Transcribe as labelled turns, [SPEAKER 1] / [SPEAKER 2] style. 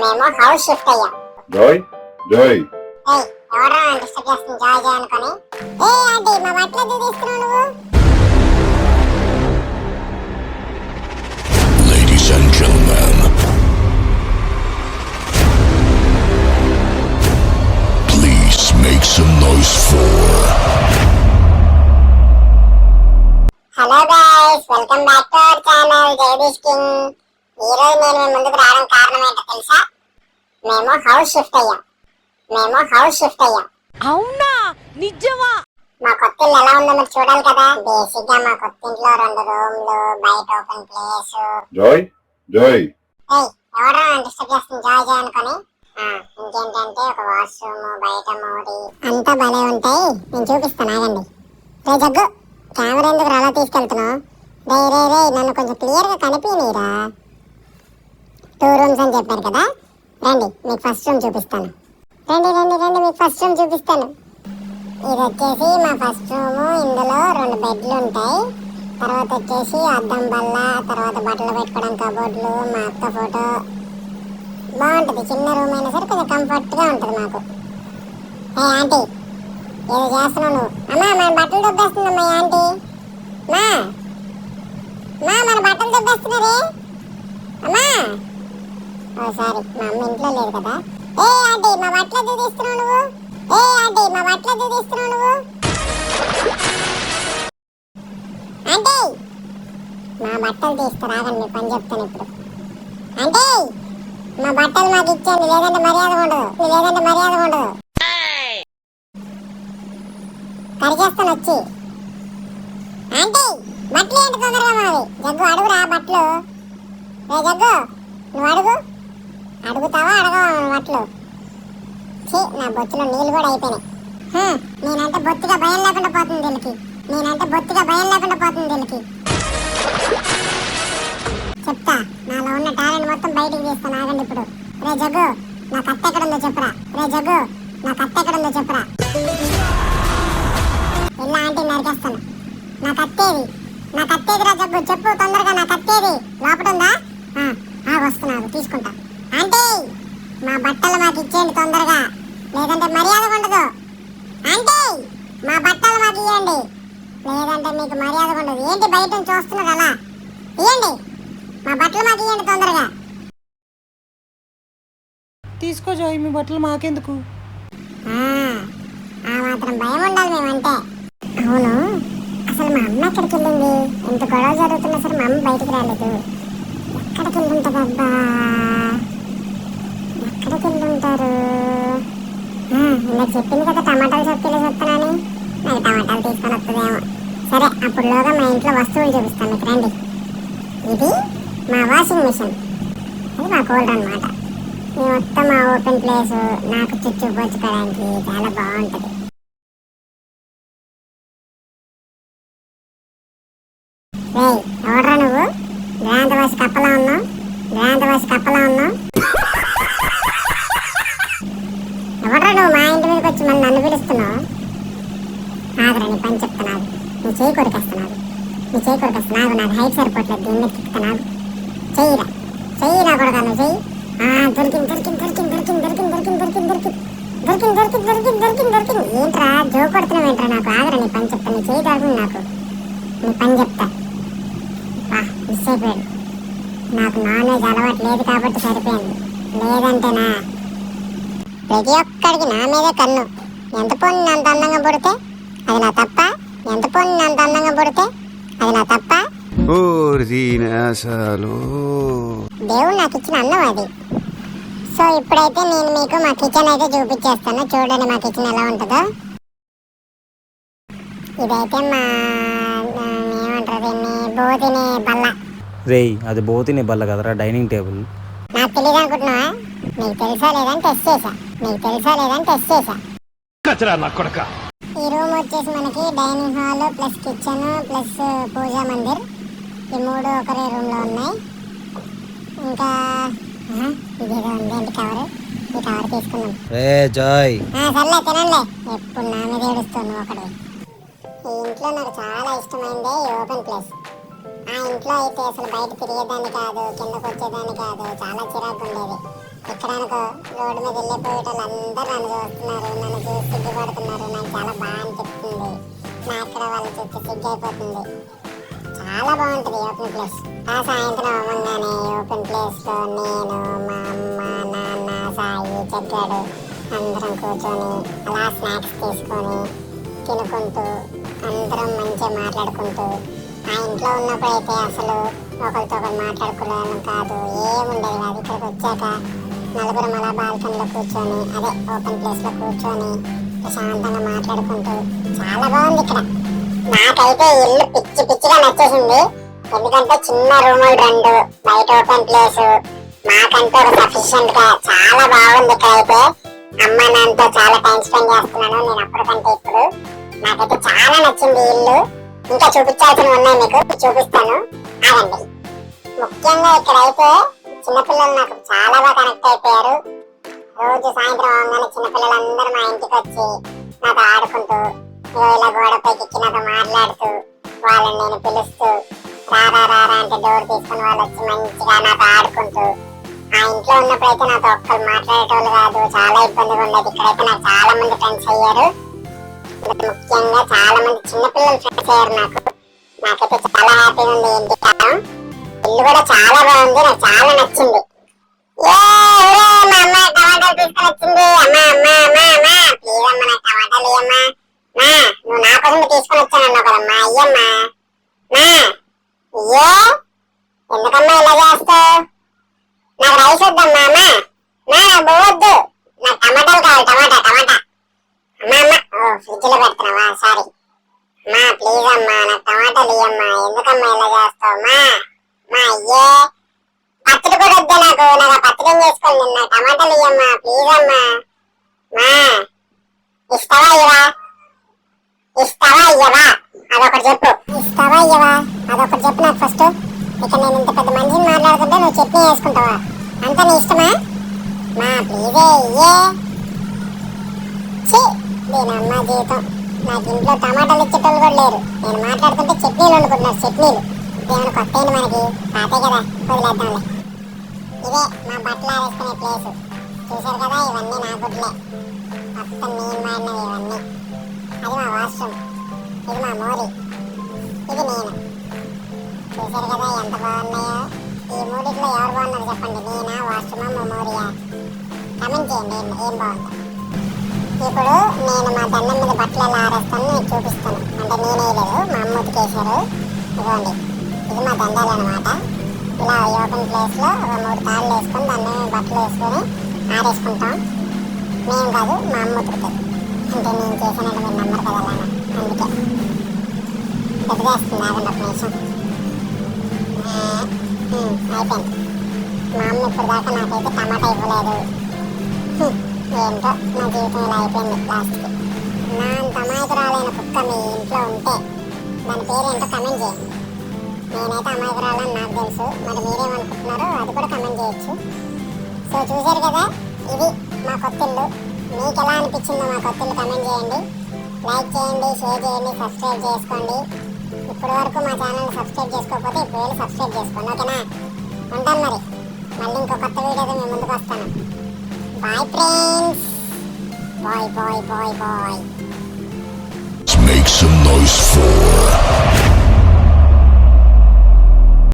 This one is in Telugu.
[SPEAKER 1] మేము హౌస్ షిఫ్ట్ అయ్యాం.
[SPEAKER 2] జాయ్ జాయ్
[SPEAKER 1] ఎవరా డిస్టర్బ్ చేస్తుంది జాయ్ జాయ్ అనుకొని. ఆంటీ మా బట్టలు ఎందుకు తీస్తున్నావు నువ్వు?
[SPEAKER 3] Ladies and gentlemen, please make some noise for
[SPEAKER 1] hello guys, welcome back to our channel Jagadish king. ఈ రోజు నేను మీ ముందుకు రావడం కారణం ఏంటో తెలుసా? మేము హౌస్ షిఫ్ట్ అయ్యాం.
[SPEAKER 4] అవునా? నిజమా?
[SPEAKER 1] మా కొత్త ఇల్లు ఎలా ఉందో మీరు చూడాలి కదా. బేసిక్ గా మా కొత్త ఇంట్లో 2 రూమ్లు, బయట ఓపెన్ ప్లేస్.
[SPEAKER 2] జాయ్ జాయ్
[SPEAKER 1] ఎవరా డిస్టర్బ్ చేస్తుంది జాయ్ జాయ్ అనుకొని. ఇంకేంటంటే ఒక వాష్రూమ్, బయట మోడి అంతా భలే ఉంటాయి. నేను చూపిస్తాను, ఆగండి. రే జగ్గు, కెమెరా ఎందుకు అలా తీసుకెళ్తున్నావు? రే నన్ను కొంచెం క్లియర్ గా కనిపించరా. 2 రూమ్స్ అని చెప్పారు కదా, రండి మీకు ఫస్ట్ రూమ్ చూపిస్తాను. రండి మీకు ఫస్ట్ రూమ్ చూపిస్తాను. ఇది వచ్చేసి మా ఫస్ట్ రూమ్. ఇందులో 2 బెడ్లు ఉంటాయి. తర్వాత వచ్చేసి అద్దం బల్ల, తర్వాత బట్టలు పెట్టుకోవడం కబోర్డ్లు, మా అక్క ఫోటో. బాగుంటుంది, చిన్న రూమ్ అయినా సరే కొంచెం కంఫర్ట్ గా ఉంటుంది మాకు. ఏ ఆంటీ, ఏదో చేస్తున్నావు నువ్వు? అమ్మా మన బట్టలు దొబ్బేస్తుందమ్మా ఆంటీ. మా మన బట్టలు దొబ్బేస్తున్నారే అమ్మా. ఓ సారీ, మా అమ్మ ఇంట్లో లేదు కదా. ఏ ఆంటీ మా బట్టలు ఎందుకు తీస్తున్నావు నువ్వు? ఆంటీ మా బట్టలు తీస్తారు, ఆగండి మీ పని చెప్తాను ఇప్పుడు. ఆంటీ మా బట్టలు మాకు ఇచ్చేయండి, లేదంటే మర్యాద ఉండదు. కరిచేస్తాను వచ్చి. ఆంటీ బట్టలు ఏంటి తొందరగా మావి? జగ్గు అడుగురా బట్టలు. రే జగ్గు, నువ్వు అడుగుతావా అడగవా బట్టలు? నా బొత్తులో నీళ్ళు కూడా అయిపోయినాయి. నేనంటే బొత్తిగా భయం లేకుండా పోతుంది వీళ్ళకి. చెప్తా, నాలో ఉన్న టాలెంట్ మొత్తం బయటికి తీస్తాను, ఆగండి ఇప్పుడు. రే జగ్గు, నా కత్త ఎక్కడుందో చెప్పరా. ఇలా ఆంటీ నరికేస్తాను. నా కత్తేది రా జగ్గు, చెప్పు తొందరగా. నా కత్తేది లోపల ఉందా? వస్తున్నావు, తీసుకుంటా. ఆంటీ మా బట్టలు మాకు ఇచ్చేయండి తొందరగా, లేదంటే మర్యాద ఉండదు. ఆంటీ మా బట్టలు మాకు ఇవ్వండి, లేదంటే మీకు మర్యాద ఉండదు. ఏంటి బయట నుంచి చూస్తున్నారు అలా? ఇవ్వండి, మా బట్టలు మాకు ఇవ్వండి తొందరగా.
[SPEAKER 4] తీసుకో జాయ్, మీ బట్టలు మాకెందుకు?
[SPEAKER 1] ఆ మాత్రం భయం ఉండాలి మేమంటే. అవును, అసలు మా అమ్మ ఎక్కడికి వెళ్ళింది? ఎంత గొడవ జరుగుతున్నా సరే మా అమ్మ బయటికి రాలేదు. ఎక్కడికి వెళ్ళుంటారు? ఇలా చెప్పింది కదా టమాటాలు చెప్పిలో చెప్తానని. నాకు టమాటాలు తీసుకొని వస్తుందేమో. సరే, అప్పుడులోగా మా ఇంట్లో వస్తువులు చూపిస్తాను మీకు, రండి. ఇది మా వాషింగ్ మిషన్, అది మా కోల్డ్ అనమాట. ఇది మొత్తం మా ఓపెన్ ప్లేస్, నాకు చుట్టూ పోచుకోవడానికి చాలా బాగుంటుంది. ఎవడ్రా నువ్వు? గ్రాంతవాసి కప్పలా ఉన్నావు. ఎవడ్రా నువ్వు మా ఇంటి మీదకి వచ్చి మళ్ళీ నన్ను పిలుస్తున్నావు? ఆగరా, నీ పని చెప్తున్నావు. నీ చేయి కొరికేస్తున్నావు. నాకు హైట్ సరిపోవట్లేదు, దీని మీద తిప్పుతున్నావు. చెయ్యిరా కొడగా, నువ్వు చెయ్యి. దొరికింది. ఏంట్రా జో కొడుతున్నావు ఏంట్రా నాకు? ఆగరా, నీ పని చెప్తా. నీ చేయి దొరికింది నాకు, నీ పని చెప్తా. మిస్ అయిపోయాడు. నాకు నాన్ వెజ్ అలవాటు లేదు కాబట్టి సరిపోయింది, లేదంటేనా ప్రతి ఒక్కడికి నా మీదే కన్ను. ఎంత పోనీ అంత అందంగా పుడితే అది నా తప్ప? దేవుడు నాకు ఇచ్చిన అన్నం అది. సో ఇప్పుడైతే నేను మీకు మా కిచెన్ అయితే చూపించేస్తాను, చూడండి మా కిచెన్ ఎలా ఉంటుందో. ఇదైతే మా ఏమంటారు దీన్ని, బోతినే బల్ల.
[SPEAKER 5] రేయ్, అది బోతినే బల్ల కదరా, డైనింగ్ టేబుల్.
[SPEAKER 1] నాకు తెలియదు అనుకుంటున్నావా? నీకు తెలుసా లేదని టెస్ట్ చేసా. ఈ రూమ్ వచ్చేసి మనకి dining hall plus kitchen plus puja mandir, ఈ 3 ఒకరే రూమ్ లో ఉన్నాయి. ఇంకా ఇదేదో ఉంది ఏంటి కవర్, ఈ కవర్ తీసుకున్నాం.
[SPEAKER 5] జాయ్
[SPEAKER 1] సర్లే తినండి, ఎప్పుడు నా మీద ఏడుస్తాను ఒకడు. ఈ ఇంట్లో నాకు చాలా ఇష్టమైందే ఈ ఓపెన్ ప్లేస్. ఆ ఇంట్లో అయితే అసలు బయట తిరిగేదాన్ని కాదు, కిందకు వచ్చేదాన్ని కాదు, చాలా చిరాకు ఉండేది. ఇక్కడ అనుకో రోడ్డు మీద వెళ్ళిపోయేటోళ్ళు అందరూ నన్ను చూస్తున్నారు, నన్ను చూసి సిగ్గుపడుతున్నారు. నాకు చాలా బాగా అనిపిస్తుంది. నాకు కూడా వాళ్ళు చూస్తే సిగ్గు అయిపోతుంది. చాలా బాగుంటుంది ఓపెన్ ప్లేస్. ఆ సాయంత్రం అవ్వగానే ఓపెన్ ప్లేస్ లో నేను, మా అమ్మ, నాన్న, సాయి, జగ్గాడు అందరం కూర్చొని అలా స్నాక్స్ తీసుకొని తినుకుంటూ అందరం మంచిగా మాట్లాడుకుంటూ, ఆ ఇంట్లో ఉన్నప్పుడు అయితే అసలు ఒకరితో ఒకరు మాట్లాడుకోవడం కాదు, ఏముండదు కాదు. ఇక్కడికి వచ్చాక నలుగురం అలా బాల్కనీలో కూర్చొని, అదే ఓపెన్ ప్లేస్ లో కూర్చొని ప్రశాంతంగా మాట్లాడుకుంటూ చాలా బాగుంది ఇక్కడ. నాకైతే ఇల్లు పిచ్చి పిచ్చిగా నచ్చేసింది. ఎందుకంటే చిన్న రూములు 2, బయట ఓపెన్ ప్లేస్, మాకంటూ ఒక సఫిషియెంట్ గా చాలా బాగుంది. ఇక్కడ అయితే అమ్మ నాన్నతో చాలా టైం స్పెండ్ చేస్తున్నాను నేను అప్పటికంటే ఇప్పుడు. నాకైతే చాలా నచ్చింది ఇల్లు. ఇంకా చూపించాల్సినవి ఉన్నాయి, మీకు చూపిస్తాను ఆగండి. ముఖ్యంగా ఇక్కడైతే చిన్నపిల్లలు నాకు చాలా బాగా కనెక్ట్ అయిపోయారు. రోజు సాయంత్రం అవగానే చిన్నపిల్లలందరూ మా ఇంటికి వచ్చి నాతో ఆడుకుంటూ, ఇలా గోడపైకి ఎక్కి నాతో మాట్లాడుతూ, వాళ్ళని నేను పిలుస్తూ రారా రారా అంటే డోర్ తీసుకుని వాళ్ళు వచ్చి మంచిగా నాతో ఆడుకుంటూ, ఆ ఇంట్లో ఉన్నప్పుడైతే నాతో ఒక్కరు మాట్లాడేటోళ్ళు కాదు, చాలా ఇబ్బందిగా ఉండేది. ఇక్కడైతే నాకు చాలా మంది ఫ్రెండ్స్ అయ్యారు. ముఖ్యంగా చాలా మంది చిన్నపిల్లలు ఫ్రెండ్స్ అయ్యారు నాకు. నాకైతే చాలా హ్యాపీగా ఉంది. ఇంటి కాలం ఇల్లు కూడా చాలా బాగుంది, నాకు చాలా నచ్చింది. మా అమ్మ టమాటాలు తీసుకొని వచ్చింది. అమ్మా అమ్మా అమ్మా అమ్మా ప్లీజ్ అమ్మ నాకు టమాటాలు ఇయ్యమ్మా. మా నువ్వు నా కోసం తీసుకొని వచ్చానన్నావు కదమ్మా, అయ్యమ్మా. మా అయ్యో ఎందుకమ్మా ఇలా చేస్తావు? నాకు రైస్ వద్దమ్మా. అమ్మా మా నాకు పోవద్దు, నాకు టమాటాలు కావాలి. టమాటా టమాటా అమ్మా అమ్మ. ఓ ఫ్రిడ్జ్ లో పెడుతున్నావా, సారీ. మా ప్లీజ్ అమ్మా నాకు టమాటాలు ఇయ్యమ్మా. ఎందుకమ్మా ఇలా చేస్తావు? మా అయ్యే పచ్చడి కూడా వద్దే నాకు పచ్చడి చేసుకోవాలి. నిన్న టమాటాలు ఇయ్యమ్మా ప్లీజ్ అమ్మా. మా ఇస్తావా ఇవ్వా? ఇస్తావా ఇయ్యవా అదొకటి చెప్పు. ఇస్తావా ఇయ్యవా అదొకటి చెప్పు నాకు ఫస్ట్. ఇక నేను ఇంత పెద్ద మనిషిని మాట్లాడుతుంటే నువ్వు చట్నీ వేసుకుంటావా? అంత నీ ఇష్టమా? మా ప్లీజే ఇయ్యే. దీనమ్మ జీవితం, నాకు ఇంట్లో టమాటాలు ఇచ్చేటోళ్ళు కూడా లేరు. నేను మాట్లాడుతుంటే చట్నీలు వండుకుంటున్నారు. చట్నీలు ఏమైనా కొత్త ఏంటి మనకి? పాతే కదా, వదిలేద్దాంలే. ఇదే మా బట్టలు ఆరేసుకునే ప్లేస్. చూసారు కదా, ఇవన్నీ నా గుడ్లే, మొత్తం నేను మాడినవి ఇవన్నీ. అది మా వాష్రూమ్, ఇది మా మోరీ, ఇది నేను. చూసారు కదా ఎంత బాగున్నాయో. ఈ మూడిట్లో ఎవరు బాగున్నారు చెప్పండి, నేనా, వాష్రూమా, మా మోరియా? కమెంట్ చేయండి ఏం బాగుందో. ఇప్పుడు నేను మా దండం మీద బట్టలు ఎలా ఆరేస్తాను నేను చూపిస్తాను. అంటే నేనే లేదు, మా అమ్మ ఉతికేశారు. ఇదిగోండి, ఇది మా దండాలు అనమాట. ఇలా ఓపెన్ ప్లేస్ లో ఒక 3 తాళ్ళు వేసుకొని దాన్ని బట్టలు వేసుకొని ఆరేసుకుంటాం. మేము కాదు, మా అమ్మ ఉతుకుతుంది. అంటే నేను చేసినట్టు మీరు నమ్మరు కదా అలా, అందుకే పెద్దదేస్తుంది. ఆగండి ఒక నిమిషం. అయిపోయింది. మా అమ్మ ఇప్పుడు దాకా నాకైతే టమాటా ఇవ్వలేదు. ఏంటో నా జీవితం ఇలా అయిపోయింది లాస్ట్కి. నా అంత అమాయకురాలైన కుక్క మీ ఇంట్లో ఉంటే దాని పేరు ఏంటో కమెంట్ చేయండి. నేనైతే అమాయకురాలని నాకు తెలుసు, మరి మీరేమనుకుంటున్నారో అది కూడా కమెంట్ చేయొచ్చు. సో చూసారు కదా, ఇది మా కొత్త ఇల్లు. మీకు ఎలా అనిపించిందో మా కొత్త ఇల్లు కమెంట్ చేయండి. లైక్ చేయండి, షేర్ చేయండి, సబ్స్క్రైబ్ చేసుకోండి. ఇప్పటి వరకు మా ఛానల్ని సబ్స్క్రైబ్ చేసుకోకపోతే ఇప్పుడు వెళ్ళి సబ్స్క్రైబ్ చేసుకోండి, ఓకేనా? ఉంటాను మరి, మళ్ళీ ఇంకో కొత్త వీడియోతో మేము ముందుకు వస్తాను. Bye friends. Bye.
[SPEAKER 3] Make some noise for